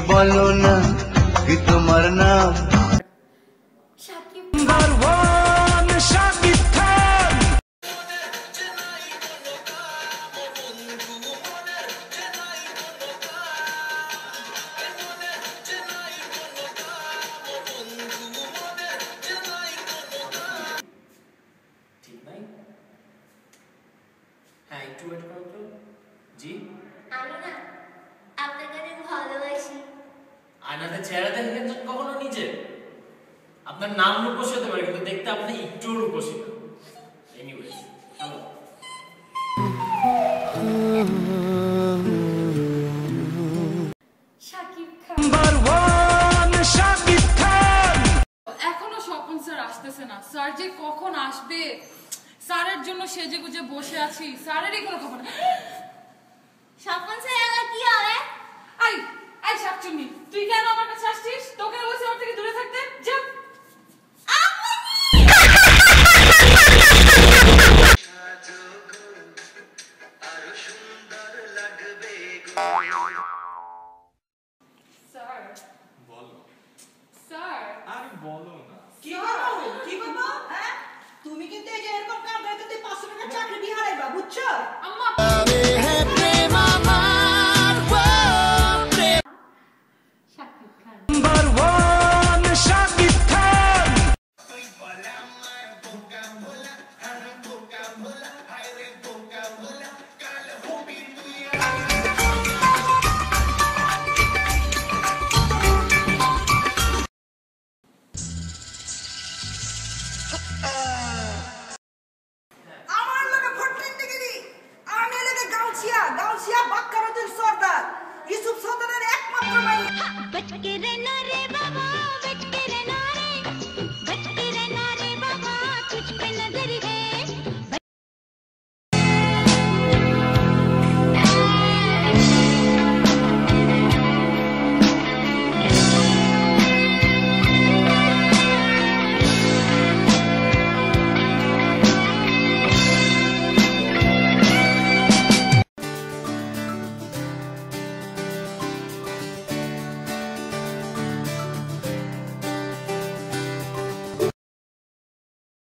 বলো না কি তোমার নাম? হ্যাঁ একটু ওয়েট করো তো। জি আমি না আপনাকে অনেক ভালোবাসি। আয়নাতে চেহারা দেখেন কখনো নিজে? আপনার নাম রূপসী হতে পারে কিন্তু দেখতে আপনি একটু রূপসী না। Anyways hello. শাকিব খান শাকিব খান এখনো স্বপন স্যার আসতেছে না। স্যার যে কখন আসবে, স্যারের জন্য সেজে গুজে বসে আছি, স্যারেরই কোনো খবর নেই। স্বপন স্যার আমার কি হবে? আই আই শাকচুন্নি, তুই কেন আমার কাছে আসছিস? তোকে বলছি আমার থেকে দূরে থাকতে। যা। স্যার বলো। স্যার আর বলো না। কি বলো? কি বলো? হ্যাঁ? তুমি কিন্তু এই যে এরকম কাম করতে 500 টাকা চাকরি দিয়ে হারাইবা, বুঝছো? আম্মা শাকিব খান শাকিব খান